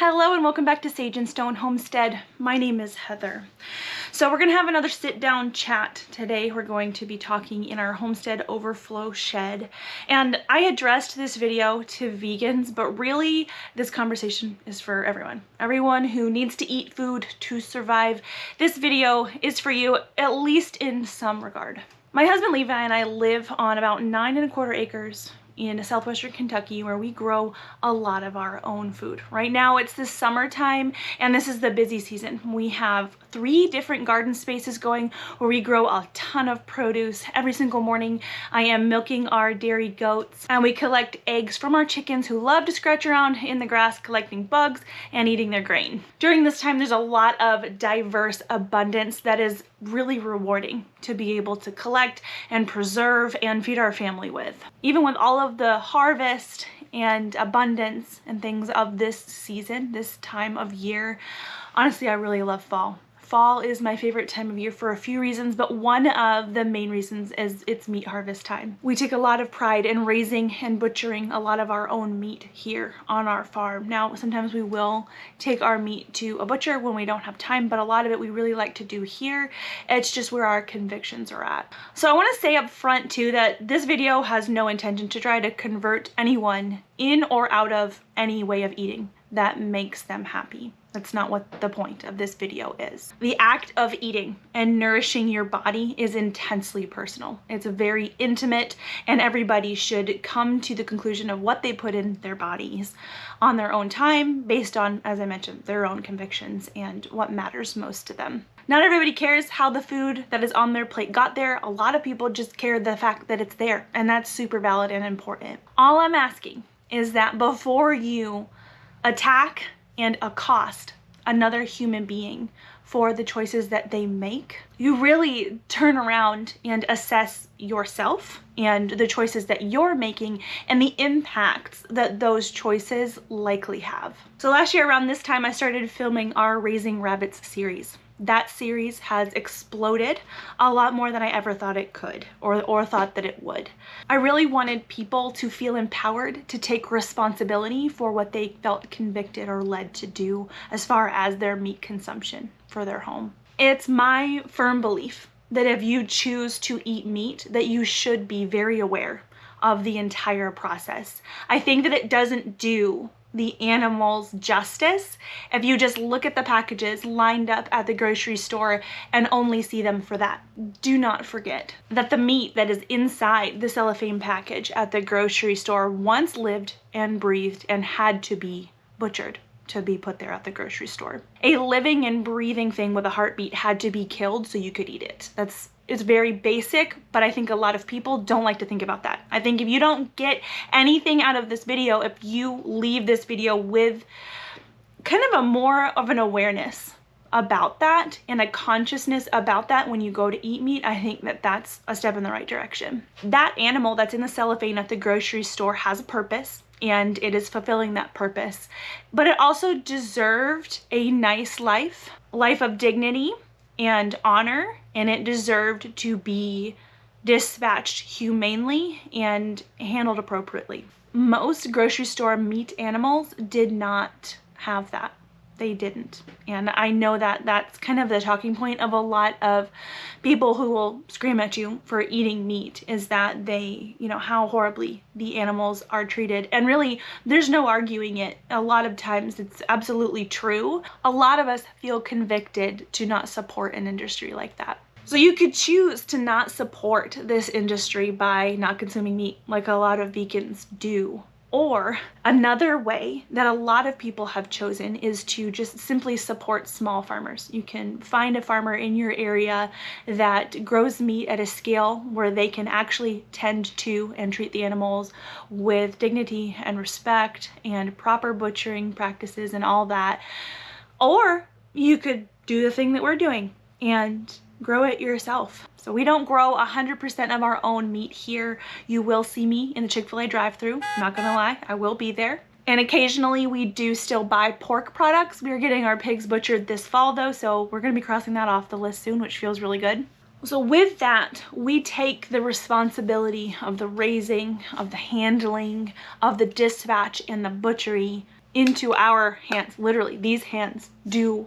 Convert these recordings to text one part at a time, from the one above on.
Hello and welcome back to Sage and Stone Homestead. My name is Heather. So we're going to have another sit down chat today. We're going to be talking in our homestead overflow shed. And I addressed this video to vegans, but really this conversation is for everyone. Everyone who needs to eat food to survive. This video is for you, at least in some regard. My husband Levi and I live on about 9¼ acres in southwestern Kentucky, where we grow a lot of our own food. Right now it's the summertime and this is the busy season. We have 3 different garden spaces going where we grow a ton of produce. Every single morning I am milking our dairy goats, and we collect eggs from our chickens who love to scratch around in the grass collecting bugs and eating their grain. During this time there's a lot of diverse abundance that is really rewarding to be able to collect and preserve and feed our family with. Even with all of the harvest and abundance and things of this season, this time of year, honestly, I really love fall. Fall is my favorite time of year for a few reasons, but one of the main reasons is it's meat harvest time. We take a lot of pride in raising and butchering a lot of our own meat here on our farm. Now, sometimes we will take our meat to a butcher when we don't have time, but a lot of it we really like to do here. It's just where our convictions are at. So I want to say up front too that this video has no intention to try to convert anyone in or out of any way of eating that makes them happy. That's not what the point of this video is. The act of eating and nourishing your body is intensely personal. It's very intimate, and everybody should come to the conclusion of what they put in their bodies on their own time, based on, as I mentioned, their own convictions and what matters most to them. Not everybody cares how the food that is on their plate got there. A lot of people just care the fact that it's there, and that's super valid and important. All I'm asking is that before you attack and accost another human being for the choices that they make, you really turn around and assess yourself and the choices that you're making and the impacts that those choices likely have. So last year around this time, I started filming our Raising Rabbits series. That series has exploded a lot more than I ever thought it could or thought that it would. I really wanted people to feel empowered to take responsibility for what they felt convicted or led to do as far as their meat consumption for their home. It's my firm belief that if you choose to eat meat, that you should be very aware of the entire process. I think that it doesn't do the animals justice if you just look at the packages lined up at the grocery store and only see them for that. Do not forget that the meat that is inside the cellophane package at the grocery store once lived and breathed and had to be butchered to be put there at the grocery store. A living and breathing thing with a heartbeat had to be killed so you could eat it. It's very basic, but I think a lot of people don't like to think about that. I think if you don't get anything out of this video, if you leave this video with kind of a more of an awareness about that and a consciousness about that when you go to eat meat, I think that that's a step in the right direction. That animal that's in the cellophane at the grocery store has a purpose, and it is fulfilling that purpose, but it also deserved a nice life of dignity and honor, and it deserved to be dispatched humanely and handled appropriately. Most grocery store meat animals did not have that. They didn't. And I know that that's kind of the talking point of a lot of people who will scream at you for eating meat, is that they, how horribly the animals are treated. And really, there's no arguing it. A lot of times it's absolutely true. A lot of us feel convicted to not support an industry like that. So you could choose to not support this industry by not consuming meat like a lot of vegans do. Or another way that a lot of people have chosen is to just simply support small farmers. You can find a farmer in your area that grows meat at a scale where they can actually tend to and treat the animals with dignity and respect and proper butchering practices and all that. Or you could do the thing that we're doing and grow it yourself. So we don't grow 100% of our own meat here. You will see me in the Chick-fil-A drive-thru. I'm not gonna lie, I will be there. And occasionally we do still buy pork products. We are getting our pigs butchered this fall though, so we're gonna be crossing that off the list soon, which feels really good. So with that, we take the responsibility of the raising, of the handling, of the dispatch and the butchery into our hands. Literally, these hands do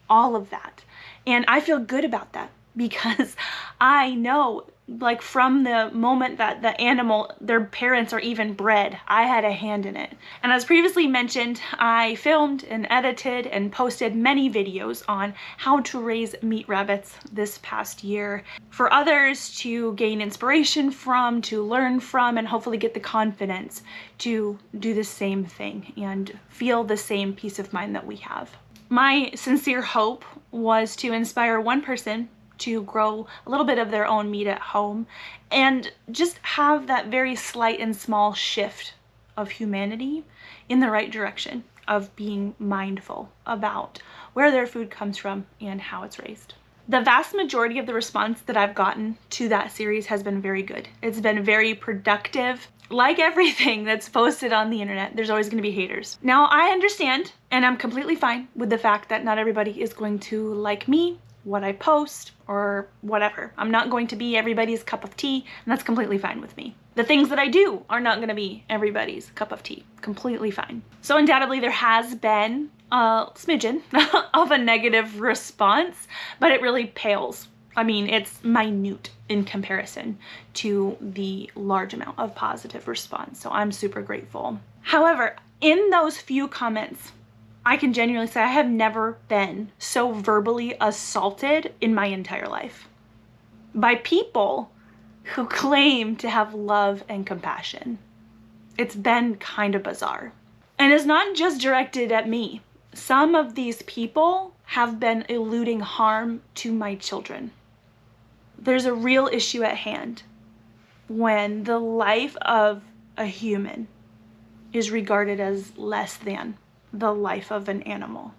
all of that. And I feel good about that because I know, like, from the moment that the animal, their parents are even bred, I had a hand in it. And as previously mentioned, I filmed and edited and posted many videos on how to raise meat rabbits this past year for others to gain inspiration from, to learn from, and hopefully get the confidence to do the same thing and feel the same peace of mind that we have. My sincere hope was to inspire one person to grow a little bit of their own meat at home and just have that very slight and small shift of humanity in the right direction of being mindful about where their food comes from and how it's raised. The vast majority of the response that I've gotten to that series has been very good. It's been very productive. Like everything that's posted on the internet, there's always going to be haters. Now, I understand, and I'm completely fine with the fact that not everybody is going to like me, what I post, or whatever. I'm not going to be everybody's cup of tea, and that's completely fine with me. The things that I do are not going to be everybody's cup of tea. Completely fine. So undoubtedly there has been a smidgen of a negative response, but it really pales. I mean, it's minute in comparison to the large amount of positive response. So I'm super grateful. However, in those few comments, I can genuinely say I have never been so verbally assaulted in my entire life by people who claim to have love and compassion. It's been kind of bizarre. And it's not just directed at me. Some of these people have been eluding harm to my children. There's a real issue at hand when the life of a human is regarded as less than the life of an animal.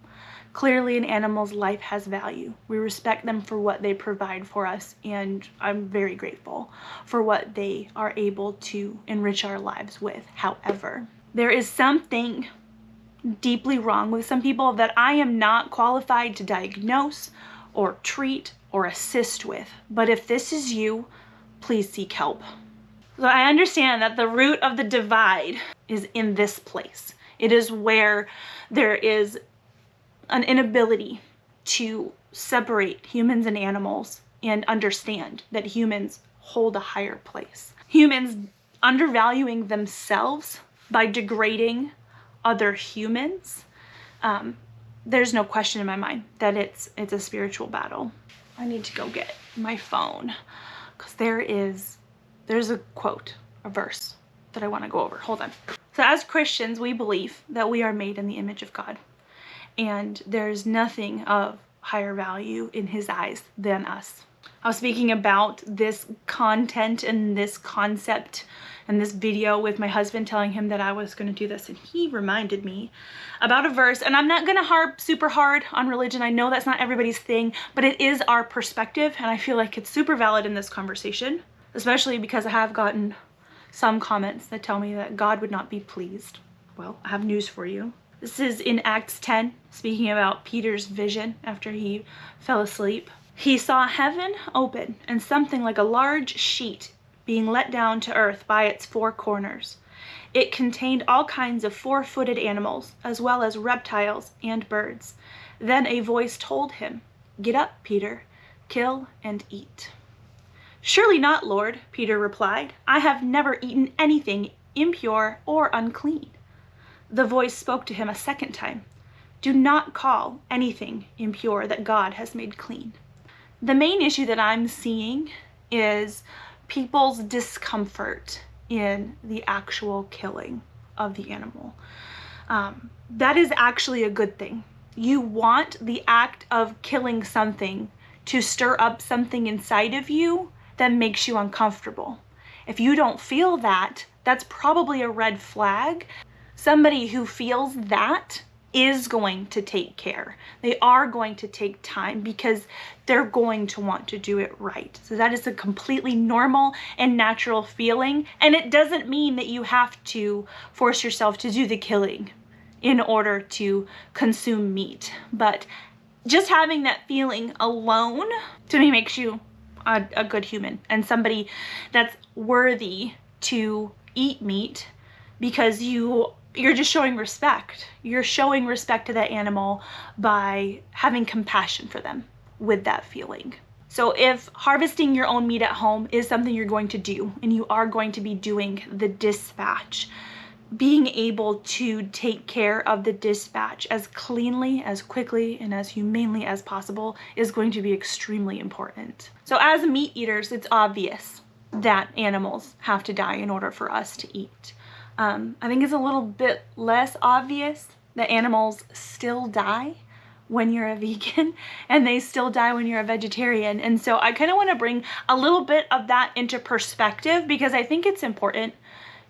Clearly, an animal's life has value. We respect them for what they provide for us, and I'm very grateful for what they are able to enrich our lives with. However, there is something deeply wrong with some people that I am not qualified to diagnose or treat or assist with. But if this is you, please seek help. So I understand that the root of the divide is in this place. It is where there is an inability to separate humans and animals and understand that humans hold a higher place. Humans undervaluing themselves by degrading other humans. There's no question in my mind that it's a spiritual battle. I need to go get my phone because there's a quote, a verse that I want to go over. Hold on. So as Christians, we believe that we are made in the image of God, and there's nothing of higher value in his eyes than us. I was speaking about this content and this concept and this video with my husband, telling him that I was going to do this, and he reminded me about a verse. And I'm not going to harp super hard on religion. I know that's not everybody's thing, but it is our perspective, and I feel like it's super valid in this conversation, especially because I have gotten some comments that tell me that God would not be pleased. Well, I have news for you. This is in Acts 10, speaking about Peter's vision after he fell asleep. He saw heaven open and something like a large sheet being let down to earth by its four corners. It contained all kinds of four-footed animals, as well as reptiles and birds. Then a voice told him, "Get up, Peter, kill and eat." "Surely not, Lord," Peter replied. "I have never eaten anything impure or unclean." The voice spoke to him a second time. "Do not call anything impure that God has made clean." The main issue that I'm seeing is people's discomfort in the actual killing of the animal. That is actually a good thing. You want the act of killing something to stir up something inside of you that makes you uncomfortable. If you don't feel that, that's probably a red flag. Somebody who feels that is going to take care. They are going to take time because they're going to want to do it right. So that is a completely normal and natural feeling. And it doesn't mean that you have to force yourself to do the killing in order to consume meat. But just having that feeling alone, to me, makes you a good human and somebody that's worthy to eat meat, because you you're just showing respect. You're showing respect to that animal by having compassion for them with that feeling. So if harvesting your own meat at home is something you're going to do, and you are going to be doing the dispatch, being able to take care of the dispatch as cleanly, as quickly, and as humanely as possible is going to be extremely important. So as meat eaters, it's obvious that animals have to die in order for us to eat. I think it's a little bit less obvious that animals still die when you're a vegan, and they still die when you're a vegetarian. And so I kind of want to bring a little bit of that into perspective, because I think it's important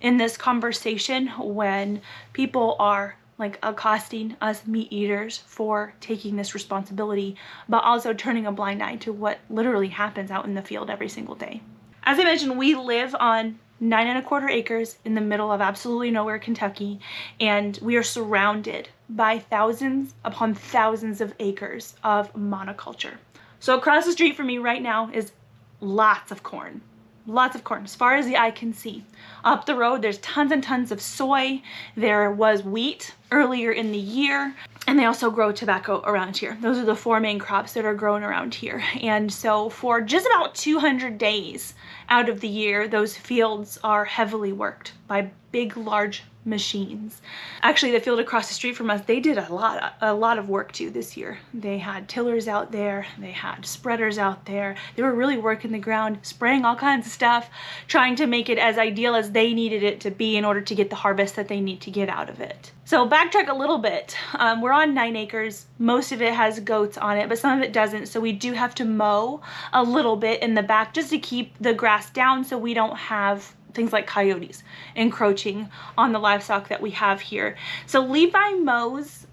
in this conversation when people are like accosting us meat eaters for taking this responsibility, but also turning a blind eye to what literally happens out in the field every single day. As I mentioned, we live on 9¼ acres in the middle of absolutely nowhere, Kentucky, and we are surrounded by thousands upon thousands of acres of monoculture. So across the street from me right now is lots of corn. Lots of corn, as far as the eye can see. Up the road, there's tons and tons of soy. There was wheat earlier in the year, and they also grow tobacco around here. Those are the 4 main crops that are grown around here. And so for just about 200 days out of the year, those fields are heavily worked by big, large machines. Actually, the field across the street from us, they did a lot of work too this year. They had tillers out there, they had spreaders out there. They were really working the ground, spraying all kinds of stuff, trying to make it as ideal as they needed it to be in order to get the harvest that they need to get out of it. So backtrack a little bit. We're on 9 acres. Most of it has goats on it, but some of it doesn't. So we do have to mow a little bit in the back just to keep the grass down so we don't have things like coyotes encroaching on the livestock that we have here. So Levi mows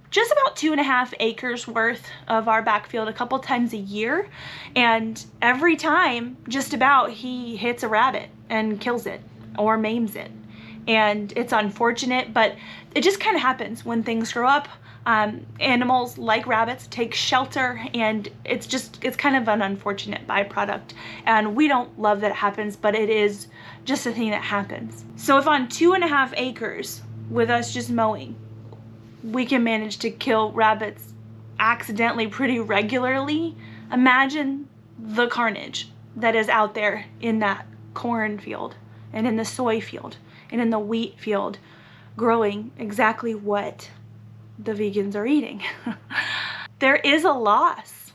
just about 2½ acres worth of our backfield a couple times a year, and every time just about he hits a rabbit and kills it or maims it. And it's unfortunate, but it just kind of happens when things grow up. Animals like rabbits take shelter, and it's kind of an unfortunate byproduct, and we don't love that it happens, but it is just a thing that happens. So if on 2½ acres with us just mowing, we can manage to kill rabbits accidentally pretty regularly, imagine the carnage that is out there in that cornfield and in the soy field and in the wheat field, growing exactly what the vegans are eating. There is a loss,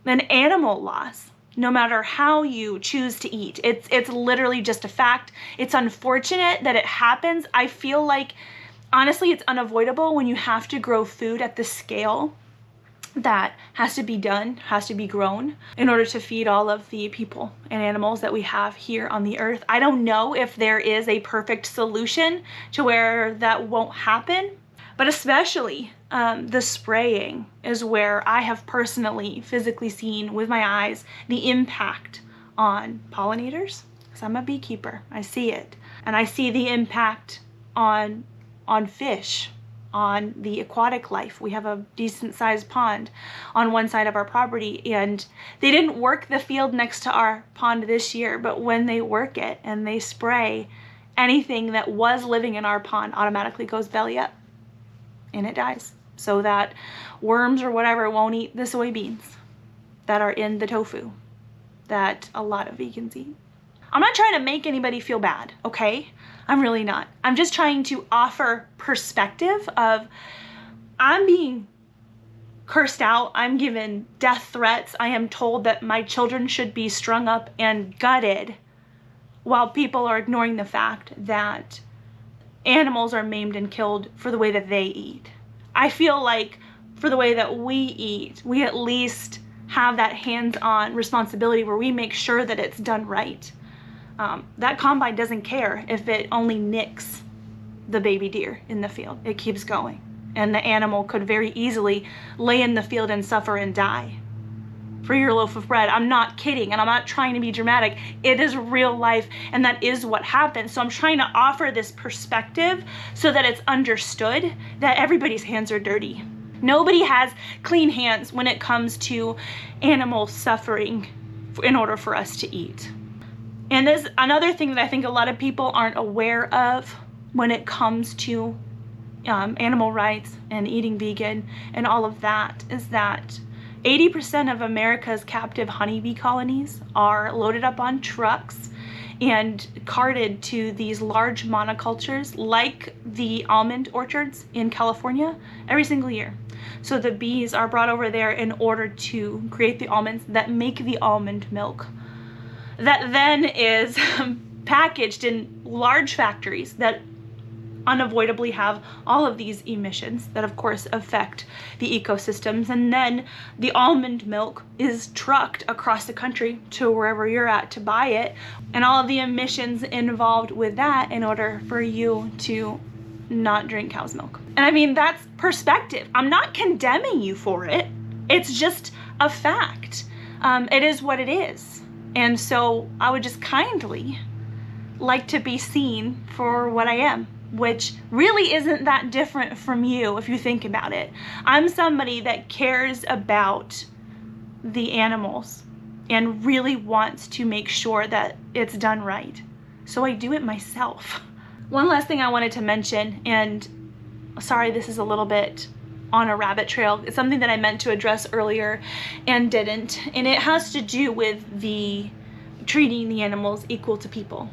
an animal loss, no matter how you choose to eat. It's literally just a fact. It's unfortunate that it happens. I feel like, honestly, it's unavoidable when you have to grow food at the scale that has to be done, has to be grown in order to feed all of the people and animals that we have here on the earth. I don't know if there is a perfect solution to where that won't happen, but especially the spraying is where I have personally, physically seen with my eyes the impact on pollinators, because I'm a beekeeper. I see it. And I see the impact on fish, on the aquatic life. We have a decent sized pond on one side of our property, and they didn't work the field next to our pond this year, but when they work it and they spray, anything that was living in our pond automatically goes belly up and it dies, so that worms or whatever won't eat the soybeans that are in the tofu that a lot of vegans eat. I'm not trying to make anybody feel bad, okay? I'm really not. I'm just trying to offer perspective of, I'm being cursed out, I'm given death threats, I am told that my children should be strung up and gutted, while people are ignoring the fact that animals are maimed and killed for the way that they eat. I feel like for the way that we eat, we at least have that hands-on responsibility where we make sure that it's done right. That combine doesn't care if it only nicks the baby deer in the field. It keeps going. And the animal could very easily lay in the field and suffer and die for your loaf of bread. I'm not kidding, and I'm not trying to be dramatic. It is real life, and that is what happens. So I'm trying to offer this perspective so that it's understood that everybody's hands are dirty. Nobody has clean hands when it comes to animal suffering in order for us to eat. And there's another thing that I think a lot of people aren't aware of when it comes to animal rights and eating vegan and all of that, is that 80% of America's captive honeybee colonies are loaded up on trucks and carted to these large monocultures like the almond orchards in California every single year. So the bees are brought over there in order to create the almonds that make the almond milk that then is packaged in large factories that unavoidably have all of these emissions that of course affect the ecosystems, and then the almond milk is trucked across the country to wherever you're at to buy it, and all of the emissions involved with that in order for you to not drink cow's milk. And I mean, that's perspective. I'm not condemning you for it. It's just a fact. It is what it is. And so I would just kindly like to be seen for what I am, which really isn't that different from you if you think about it. I'm somebody that cares about the animals and really wants to make sure that it's done right. So I do it myself. One last thing I wanted to mention, and sorry, this is a little bit on a rabbit trail. It's something that I meant to address earlier and didn't, and it has to do with the treating the animals equal to people,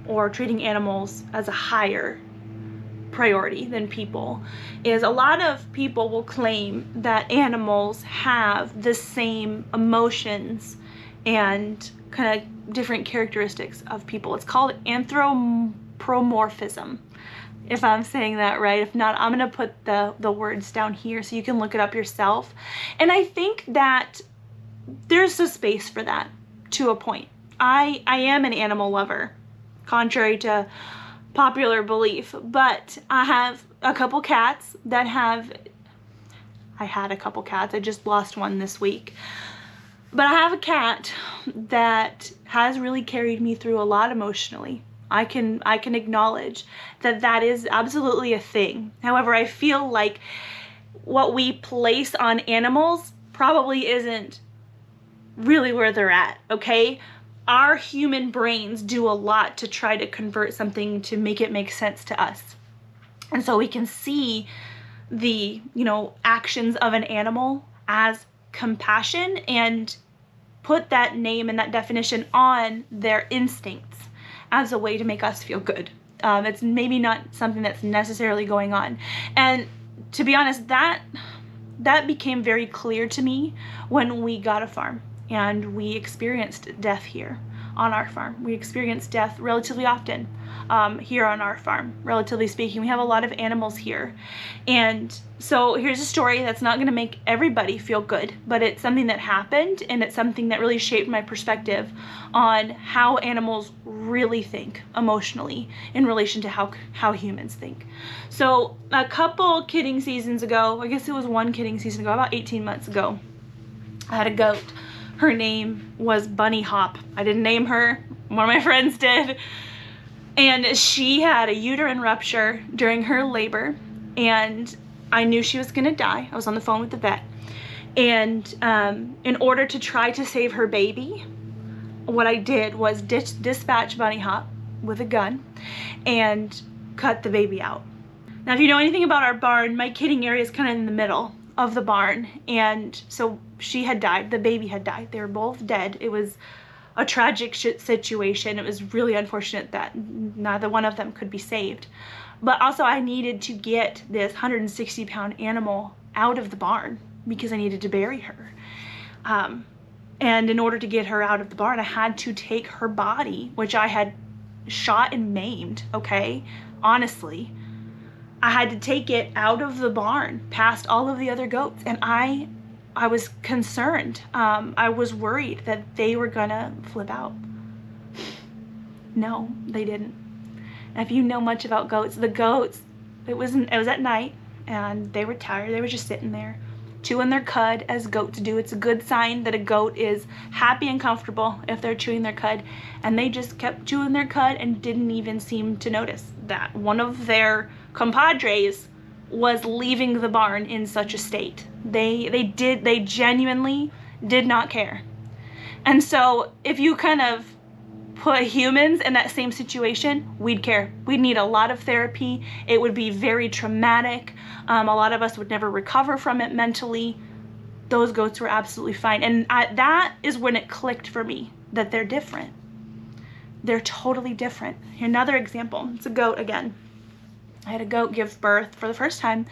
or treating animals as a higher priority than people. Is a lot of people will claim that animals have the same emotions and kind of different characteristics of people. It's called anthropomorphism, if I'm saying that right. If not, I'm gonna put the words down here so you can look it up yourself. And I think that there's a space for that to a point. I am an animal lover, contrary to popular belief, but I have a couple cats that I had a couple cats, I just lost one this week. But I have a cat that has really carried me through a lot emotionally. I can acknowledge that that is absolutely a thing. However, I feel like what we place on animals probably isn't really where they're at, okay? Our human brains do a lot to try to convert something to make it make sense to us. And so we can see the, actions of an animal as compassion and put that name and that definition on their instincts as a way to make us feel good. It's maybe not something that's necessarily going on. And to be honest, that became very clear to me when we got a farm and we experienced death here on our farm. We experience death relatively often here on our farm, relatively speaking. We have a lot of animals here. And so here's a story that's not going to make everybody feel good, but it's something that happened, and it's something that really shaped my perspective on how animals really think emotionally in relation to how humans think. So a couple kidding seasons ago, I guess it was one kidding season ago, about 18 months ago, I had a goat. Her name was Bunny Hop. I didn't name her, one of my friends did. And she had a uterine rupture during her labor, and I knew she was gonna die. I was on the phone with the vet. And in order to try to save her baby, what I did was dispatch Bunny Hop with a gun and cut the baby out. Now, if you know anything about our barn, my kidding area is kind of in the middle of the barn, and so she had died, the baby had died, they were both dead. It was a tragic situation. It was really unfortunate that neither one of them could be saved. But also I needed to get this 160-pound animal out of the barn because I needed to bury her. And in order to get her out of the barn, I had to take her body, which I had shot and maimed, okay? Honestly, I had to take it out of the barn past all of the other goats, and I was concerned. I was worried that they were gonna flip out. No, they didn't. And if you know much about goats, the goats, it was at night, and they were tired. They were just sitting there chewing their cud, as goats do. It's a good sign that a goat is happy and comfortable if they're chewing their cud. And they just kept chewing their cud and didn't even seem to notice that one of their compadres was leaving the barn in such a state. They genuinely did not care. And so if you kind of put humans in that same situation, we'd care. We'd need a lot of therapy. It would be very traumatic. A lot of us would never recover from it mentally. Those goats were absolutely fine. And that is when it clicked for me that they're different. They're totally different. Here, another example. It's a goat again. I had a goat give birth for the first time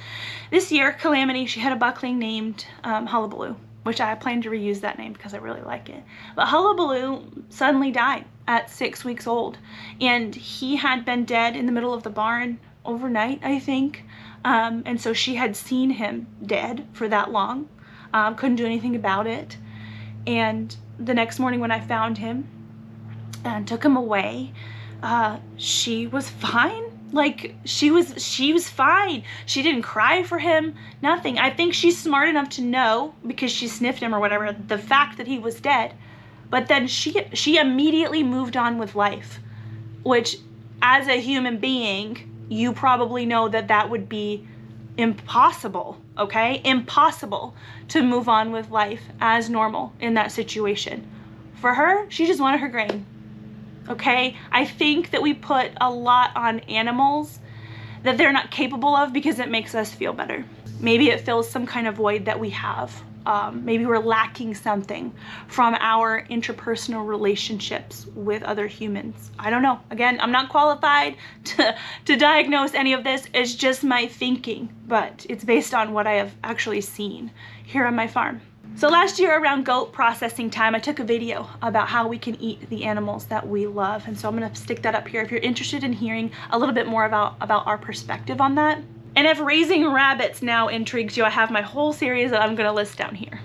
this year. Calamity, she had a buckling named Hullabaloo, which I plan to reuse that name because I really like it. But Hullabaloo suddenly died at 6 weeks old, and he had been dead in the middle of the barn overnight, I think. And so she had seen him dead for that long, couldn't do anything about it. And the next morning when I found him and took him away, she was fine. Like, she was fine. She didn't cry for him, nothing. I think she's smart enough to know, because she sniffed him or whatever, the fact that he was dead. But then she immediately moved on with life, which, as a human being, you probably know that that would be impossible, okay? Impossible to move on with life as normal in that situation. For her, she just wanted her grain. Okay, I think that we put a lot on animals that they're not capable of because it makes us feel better. Maybe it fills some kind of void that we have. Maybe we're lacking something from our interpersonal relationships with other humans. I don't know. Again, I'm not qualified to diagnose any of this. It's just my thinking, but it's based on what I have actually seen here on my farm. So last year around goat processing time, I took a video about how we can eat the animals that we love. And so I'm gonna stick that up here if you're interested in hearing a little bit more about our perspective on that. And if raising rabbits now intrigues you, I have my whole series that I'm gonna list down here.